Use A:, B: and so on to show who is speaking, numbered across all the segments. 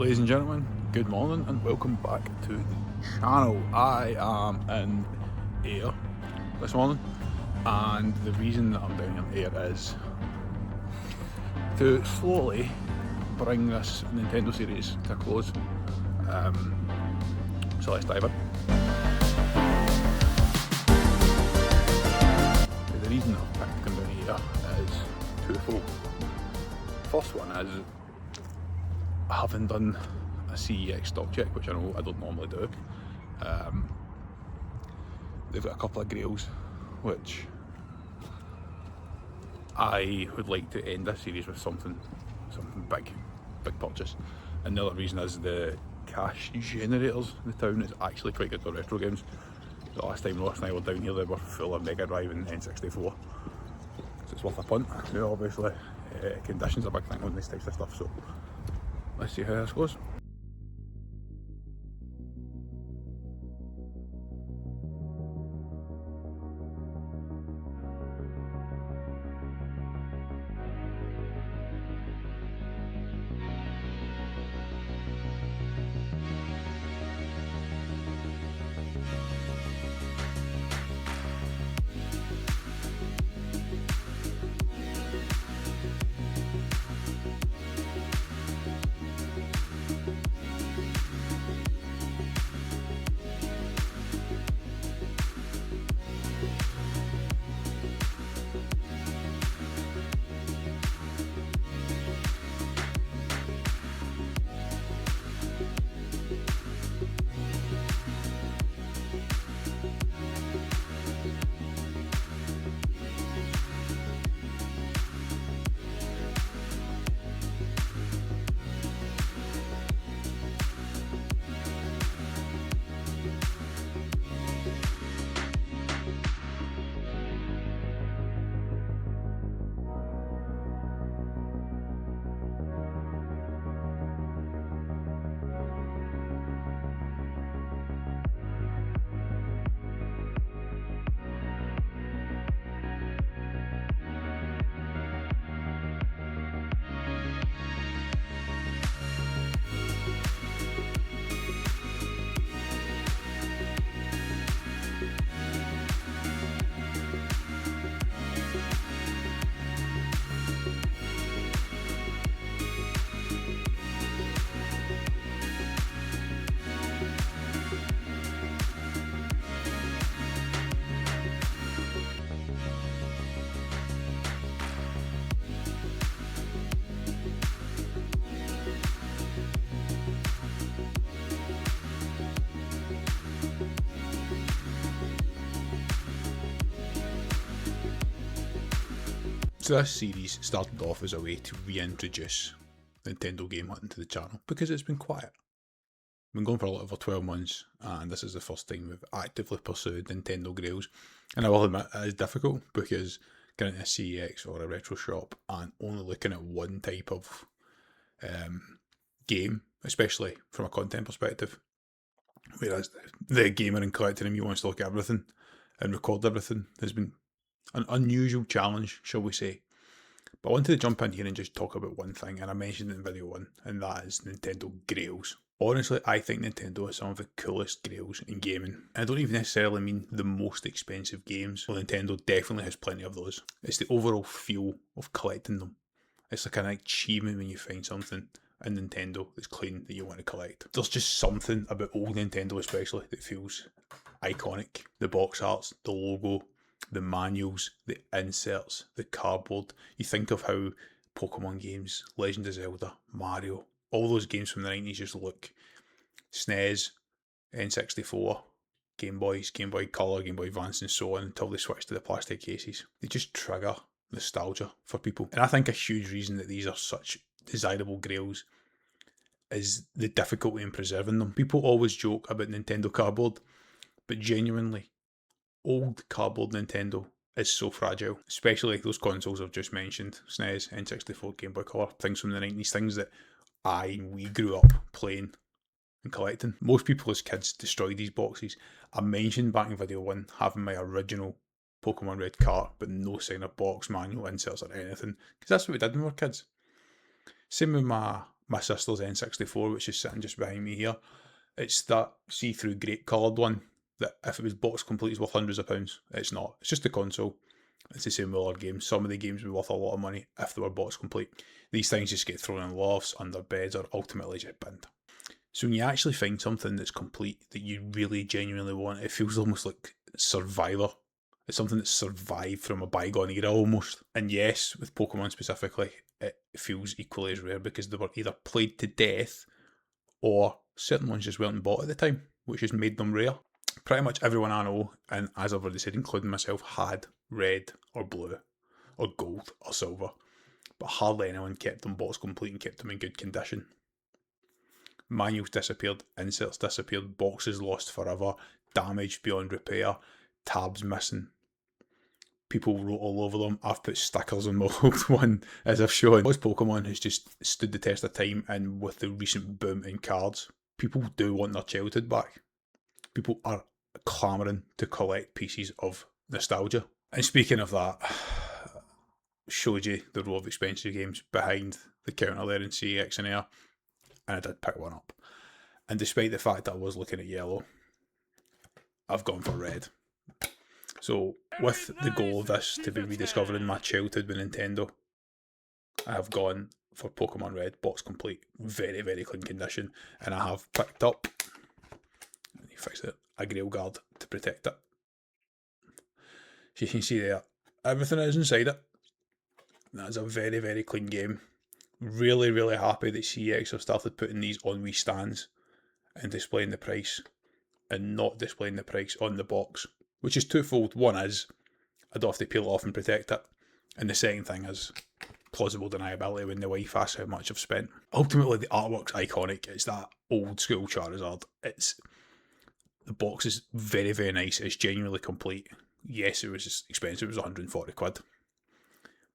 A: Ladies and gentlemen, good morning and welcome back to the channel. I am in Ayr this morning, and the reason that I'm down in Ayr is to slowly bring this Nintendo series to a close. So let's dive in. The reason I've picked come down here is twofold. First one is I haven't done a CEX stock check, which I know I don't normally do. They've got a couple of Grails, which I would like to end this series with something big purchase. And the other reason is the cash generators in the town is actually quite good for retro games. The last time Ross and I were down here, they were full of Mega Drive and N64, so it's worth a punt. Now obviously conditions are a big thing on this types of stuff, so let's see how this goes. So this series started off as a way to reintroduce Nintendo game hunting to the channel because it's been quiet. We've been going for a little over 12 months and this is the first time we've actively pursued Nintendo Grails. And I will admit it is difficult because getting into a CEX or a retro shop and only looking at one type of game, especially from a content perspective, whereas the gamer and collector in me wants to look at everything and record everything, has been an unusual challenge, shall we say. But I wanted to jump in here and just talk about one thing, and I mentioned it in video 1, and that is Nintendo Grails. Honestly, I think Nintendo has some of the coolest Grails in gaming. I don't even necessarily mean the most expensive games, well, Nintendo definitely has plenty of those. It's the overall feel of collecting them. It's like an achievement when you find something in Nintendo that's clean that you want to collect. There's just something about old Nintendo especially that feels iconic. The box arts, the logo, the manuals, the inserts, the cardboard. You think of how Pokémon games, Legend of Zelda, Mario, all those games from the 90s just look. SNES, N64, Game Boys, Game Boy Color, Game Boy Advance and so on until they switched to the plastic cases. They just trigger nostalgia for people. And I think a huge reason that these are such desirable Grails is the difficulty in preserving them. People always joke about Nintendo cardboard, but genuinely, old cardboard Nintendo is so fragile, especially those consoles I've just mentioned, SNES, N64, Game Boy Color, things from the 90s, things that we grew up playing and collecting. Most people as kids destroyed these boxes. I mentioned back in video 1 having my original Pokemon Red cart, but no sign of box, manual, inserts or anything, because that's what we did when we were kids. Same with my my sister's N64, which is sitting just behind me here. It's that see-through great coloured one that if it was box complete is worth hundreds of pounds. It's not. It's just a console. It's the same with other games. Some of the games would be worth a lot of money if they were box complete. These things just get thrown in lofts, under beds, or ultimately just binned. So when you actually find something that's complete, that you really genuinely want, it feels almost like Survivor. It's something that's survived from a bygone era almost. And yes, with Pokemon specifically, it feels equally as rare because they were either played to death or certain ones just weren't bought at the time, which has made them rare. Pretty much everyone I know, and as I've already said, including myself, had red or blue or gold or silver, but hardly anyone kept them box complete and kept them in good condition. Manuals disappeared, inserts disappeared, boxes lost forever, damaged beyond repair, tabs missing. People wrote all over them. I've put stickers on my old one, as I've shown. Because Pokemon has just stood the test of time, and with the recent boom in cards, people do want their childhood back. People are clamouring to collect pieces of nostalgia. And speaking of that, showed you the row of expensive games behind the counter there in CEX Ayr, and I did pick one up. And despite the fact that I was looking at yellow, I've gone for red. So with the goal of this to be rediscovering my childhood with Nintendo, I have gone for Pokemon Red, box complete, very, very clean condition, and I have picked up, let me fix it, a Grail guard to protect it. So you can see there, everything is inside it. That's a very, very clean game. Really, really happy that CEX have started putting these on wee stands and displaying the price, and not displaying the price on the box, which is twofold. One is, I don't have to peel it off and protect it, and the second thing is plausible deniability when the wife asks how much I've spent. Ultimately, the artwork's iconic. It's that old school Charizard. The box is very, very nice. It's genuinely complete. Yes, it was expensive. It was 140 quid.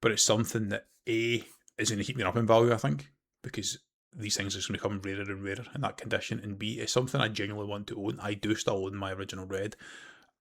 A: But it's something that A, is going to keep me up in value, I think, because these things are going to become rarer and rarer in that condition, and B, it's something I genuinely want to own. I do still own my original Red.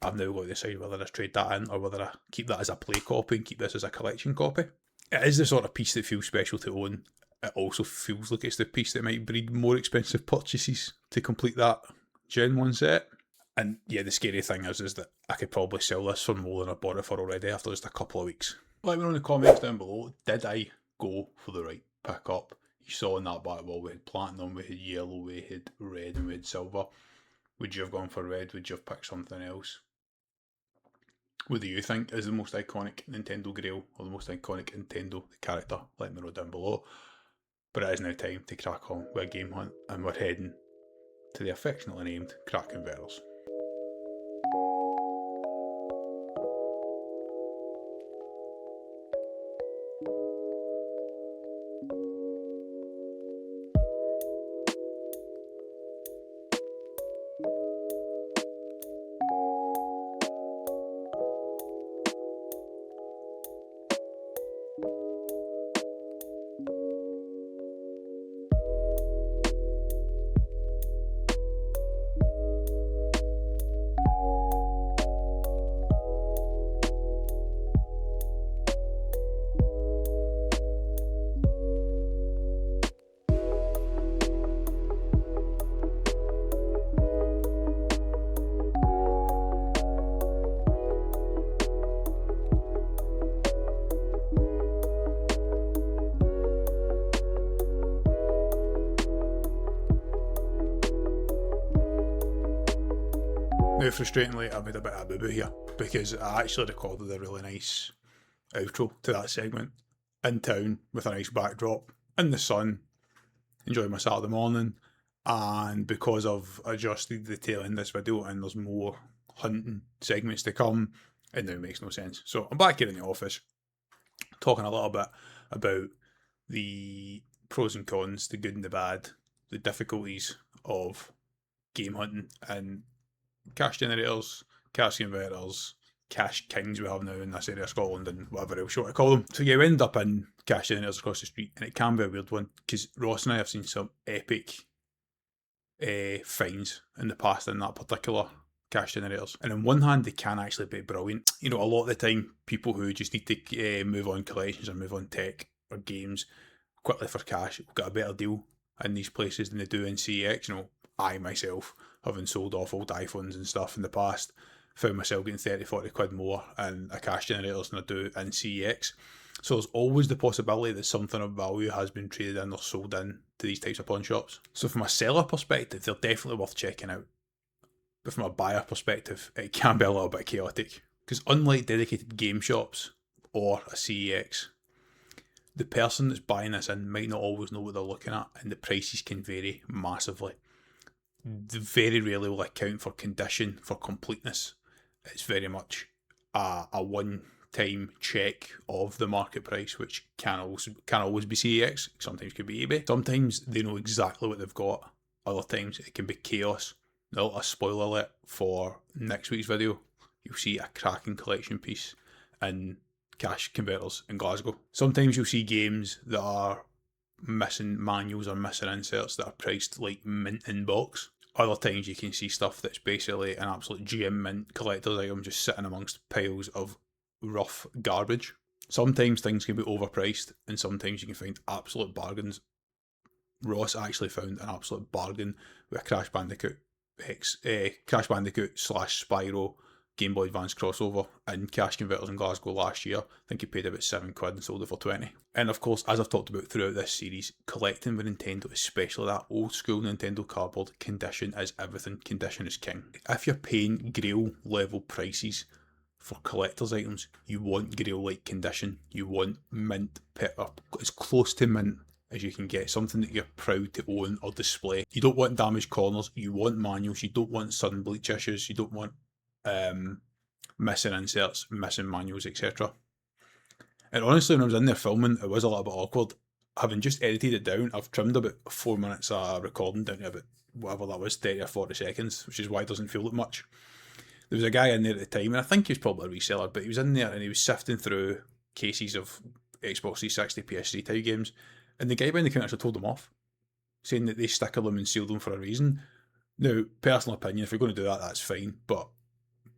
A: I've now got to decide whether I trade that in or whether I keep that as a play copy and keep this as a collection copy. It is the sort of piece that feels special to own. It also feels like it's the piece that might breed more expensive purchases to complete that Gen 1 set. And yeah, the scary thing is that I could probably sell this for more than I bought it for already after just a couple of weeks. Let me know in the comments down below, did I go for the right pickup? You saw in that back wall we had platinum, we had yellow, we had red, and we had silver. Would you have gone for red? Would you have picked something else? What do you think is the most iconic Nintendo Grail, or the most iconic Nintendo character? Let me know down below. But it is now time to crack on with a game hunt, and we're heading to the affectionately named Crack Converters. Now, frustratingly, I made a bit of a boo-boo here because I actually recorded a really nice outro to that segment in town with a nice backdrop in the sun, enjoying my Saturday morning, and because I've adjusted the tail end of this video and there's more hunting segments to come, it now makes no sense. So I'm back here in the office talking a little bit about the pros and cons, the good and the bad, the difficulties of game hunting and cash generators, cash converters, cash kings we have now in this area of Scotland and whatever else you want to call them. So yeah, we end up in cash generators across the street, and it can be a weird one because Ross and I have seen some epic finds in the past in that particular cash generators. And on one hand, they can actually be brilliant. You know, a lot of the time, people who just need to move on collections or move on tech or games quickly for cash will get a better deal in these places than they do in CEX. You know, I myself, having sold off old iPhones and stuff in the past, found myself getting 30, 40 quid more in a cash generators than I do in CEX. So there's always the possibility that something of value has been traded in or sold in to these types of pawn shops. So from a seller perspective, they're definitely worth checking out. But from a buyer perspective, it can be a little bit chaotic. Because unlike dedicated game shops or a CEX, the person that's buying this in might not always know what they're looking at, and the prices can vary massively. They very rarely will account for condition, for completeness. It's very much a one-time check of the market price, which can always be CEX, sometimes could be eBay. Sometimes they know exactly what they've got, other times it can be chaos. Now, a spoiler alert for next week's video, you'll see a cracking collection piece in cash converters in Glasgow. Sometimes you'll see games that are missing manuals or missing inserts that are priced like mint in box. Other times you can see stuff that's basically an absolute GM mint collector's item just sitting amongst piles of rough garbage. Sometimes things can be overpriced, and sometimes you can find absolute bargains. Ross actually found an absolute bargain with a Crash Bandicoot slash Spyro Game Boy Advance crossover in cash converters in Glasgow last year. I think he paid about 7 quid and sold it for 20. And of course, as I've talked about throughout this series, collecting with Nintendo, especially that old school Nintendo cardboard, condition is everything. Condition is king. If you're paying Grail level prices for collector's items, you want Grail like condition. You want mint, as close to mint as you can get, something that you're proud to own or display. You don't want damaged corners, you want manuals, you don't want sudden bleach issues, you don't want missing inserts, missing manuals, etc. And honestly, when I was in there filming, it was a little bit awkward. Having just edited it down, I've trimmed about 4 minutes of recording down to about whatever that was, 30 or 40 seconds, which is why it doesn't feel like much. There was a guy in there at the time, and I think he was probably a reseller, but he was in there and he was sifting through cases of Xbox 360, PS3 type games, and the guy behind the counter actually told them off, saying that they sticker them and seal them for a reason. Now, personal opinion, if you're going to do that, that's fine, but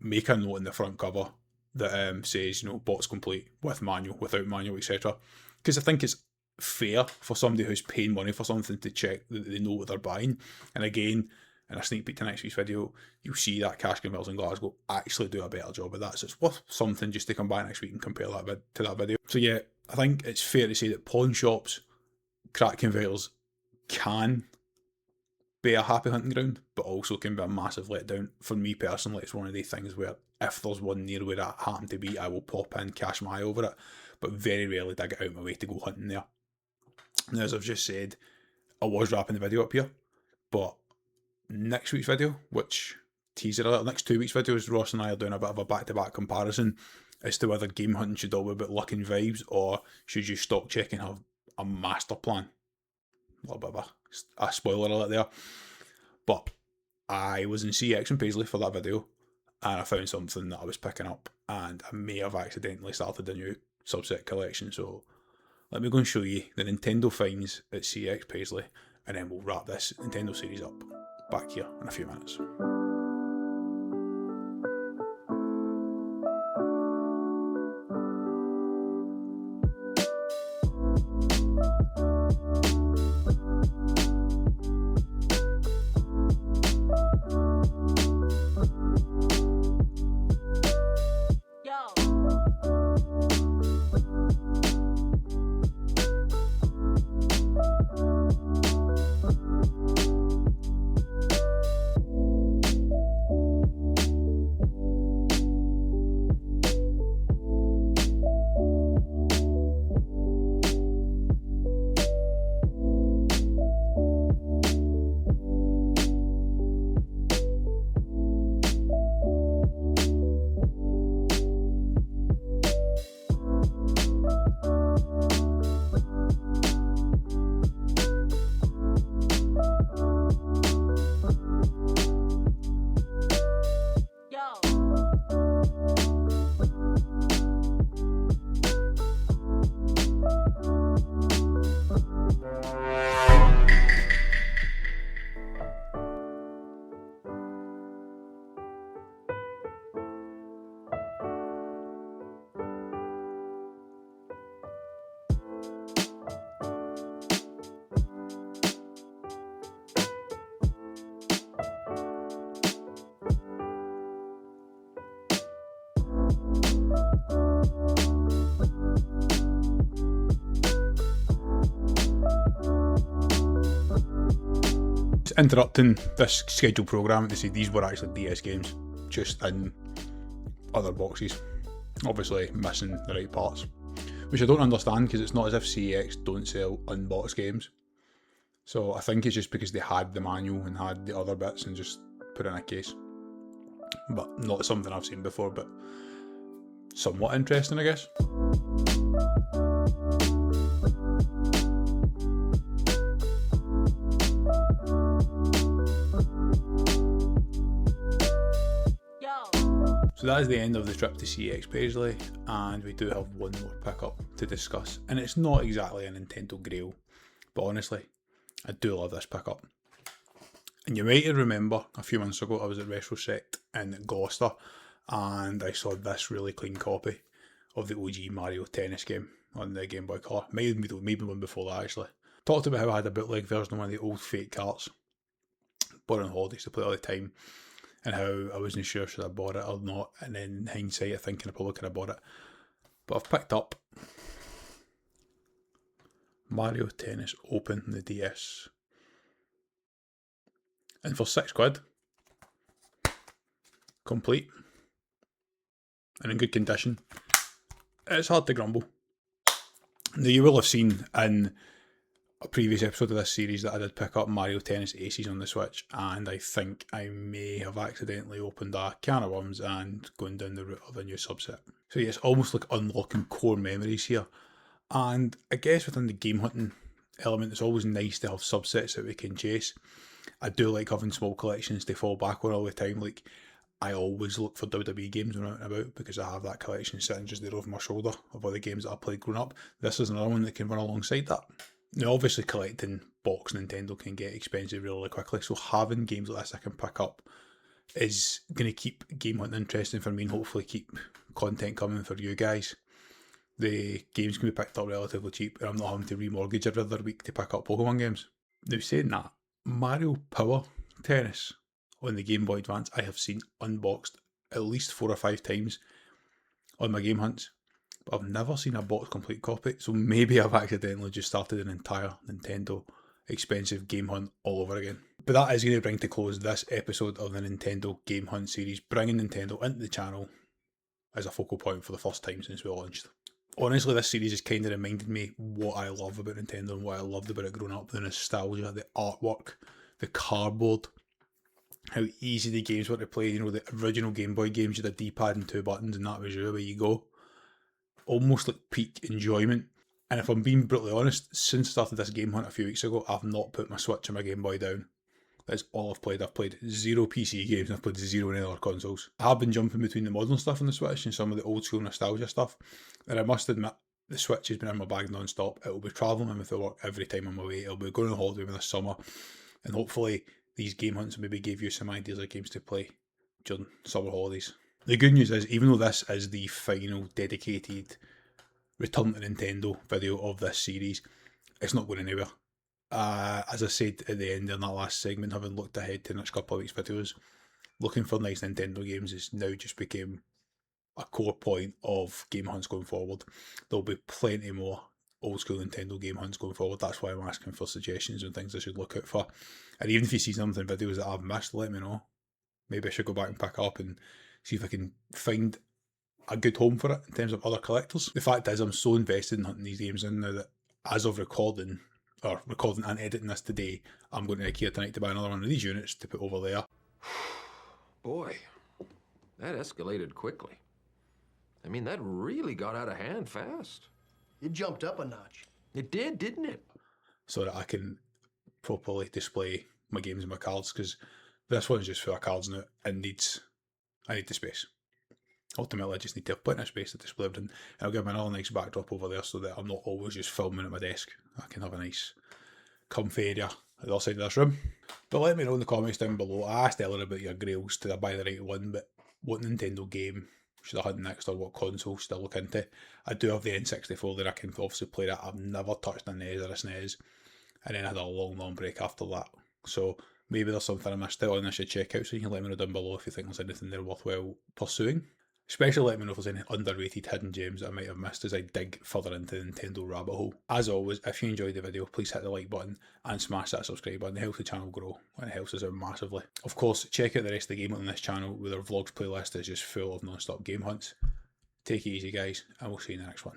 A: make a note in the front cover that says, you know, box complete, with manual, without manual, etc. Because I think it's fair for somebody who's paying money for something to check that they know what they're buying. And again, in a sneak peek to next week's video, you'll see that Cash Converters in Glasgow actually do a better job of that. So it's worth something just to come back next week and compare that to that video. So yeah, I think it's fair to say that pawn shops, crack converters can be a happy hunting ground, but also can be a massive letdown. For me personally, it's one of the things where if there's one near where I happen to be, I will pop in, cash my eye over it, but very rarely do I get out of my way to go hunting there. Now, as I've just said, I was wrapping the video up here, but next week's video, which teaser alert, next 2 weeks' videos, Ross and I are doing a bit of a back-to-back comparison as to whether game hunting should all be about luck and vibes, or should you stock check and have a master plan. A little bit of a spoiler alert there. But I was in CEX and Paisley for that video, and I found something that I was picking up, and I may have accidentally started a new subset collection. So let me go and show you the Nintendo finds at CEX Paisley, and then we'll wrap this Nintendo series up back here in a few minutes. interrupting this scheduled programme to say these were actually DS games, just in other boxes. Obviously missing the right parts, which I don't understand, because it's not as if CEX don't sell unboxed games. So I think it's just because they had the manual and had the other bits and just put it in a case. But not something I've seen before, but somewhat interesting, I guess. So that is the end of the trip to CEX Paisley, and we do have one more pickup to discuss, and it's not exactly a Nintendo Grail, but honestly, I do love this pickup. And you might remember a few months ago I was at RetroSect in Gloucester, and I saw this really clean copy of the OG Mario Tennis game on the Game Boy Color. Maybe one before that, actually. Talked about how I had a bootleg version of one of the old fake carts, bought on holidays to play all the time, and how I wasn't sure should I bought it or not, and then in hindsight I think I probably could have bought it. But I've picked up Mario Tennis Open on the DS, and for £6, complete and in good condition, it's hard to grumble. Now, you will have seen in a previous episode of this series that I did pick up Mario Tennis Aces on the Switch, and I think I may have accidentally opened a can of worms and gone down the route of a new subset. So yeah, it's almost like unlocking core memories here. And I guess within the game hunting element, it's always nice to have subsets that we can chase. I do like having small collections to fall back on all the time. Like, I always look for WWE games when I'm out and about, because I have that collection sitting just there over my shoulder of all the games that I played growing up. This is another one that can run alongside that. Now, obviously, collecting box Nintendo can get expensive really quickly, so having games like this I can pick up is going to keep game hunting interesting for me, and hopefully keep content coming for you guys. The games can be picked up relatively cheap, and I'm not having to remortgage every other week to pick up Pokémon games. Now, saying that, Mario Power Tennis on the Game Boy Advance I have seen unboxed at least 4 or 5 times on my game hunts, but I've never seen a box complete copy, so maybe I've accidentally just started an entire Nintendo expensive game hunt all over again. But that is going to bring to close this episode of the Nintendo Game Hunt series, bringing Nintendo into the channel as a focal point for the first time since we launched. Honestly, this series has kind of reminded me what I love about Nintendo and what I loved about it growing up. The nostalgia, the artwork, the cardboard, how easy the games were to play. You know, the original Game Boy games, you had a D-pad and 2 buttons and that was you, away you go. Almost like peak enjoyment. And if I'm being brutally honest, since I started this game hunt a few weeks ago, I've not put my Switch or my Game Boy down. That's all I've played. I've played 0 PC games and I've played 0 any other consoles. I have been jumping between the modern stuff on the Switch and some of the old school nostalgia stuff. And I must admit, the Switch has been in my bag non-stop. It will be travelling with me for work every time I'm away. It'll be going on holiday this summer. And hopefully these game hunts maybe give you some ideas of games to play during summer holidays. The good news is, even though this is the final dedicated Return to Nintendo video of this series, it's not going anywhere. As I said at the end in that last segment, having looked ahead to the next couple of weeks' videos, looking for nice Nintendo games has now just become a core point of game hunts going forward. There'll be plenty more old school Nintendo game hunts going forward. That's why I'm asking for suggestions and things I should look out for. And even if you see something videos that I've missed, let me know. Maybe I should go back and pick up and see if I can find a good home for it in terms of other collectors. The fact is, I'm so invested in hunting these games in now that as of recording and editing this today, I'm going to IKEA tonight to buy another one of these units to put over there.
B: Boy, that escalated quickly. I mean, that really got out of hand fast.
C: It jumped up a notch.
B: It did, didn't it?
A: So that I can properly display my games and my cards, because this one's just full of cards now and I need the space. Ultimately, I just need to have plenty of space to display everything. And I'll give me another nice backdrop over there so that I'm not always just filming at my desk. I can have a nice comfy area at the other side of this room. But let me know in the comments down below. I asked earlier about your Grails, did I buy the right one, but what Nintendo game should I hunt next, or what console should I look into? I do have the N64 there, I can obviously play that. I've never touched a NES or a SNES. And then I had a long break after that. So maybe there's something I missed out on I should check out, so you can let me know down below if you think there's anything there worthwhile pursuing. Especially let me know if there's any underrated hidden gems that I might have missed as I dig further into the Nintendo rabbit hole. As always, if you enjoyed the video, please hit the like button and smash that subscribe button. It helps the channel grow and it helps us out massively. Of course, check out the rest of the game on this channel with our vlogs playlist is just full of non-stop game hunts. Take it easy guys, and we'll see you in the next one.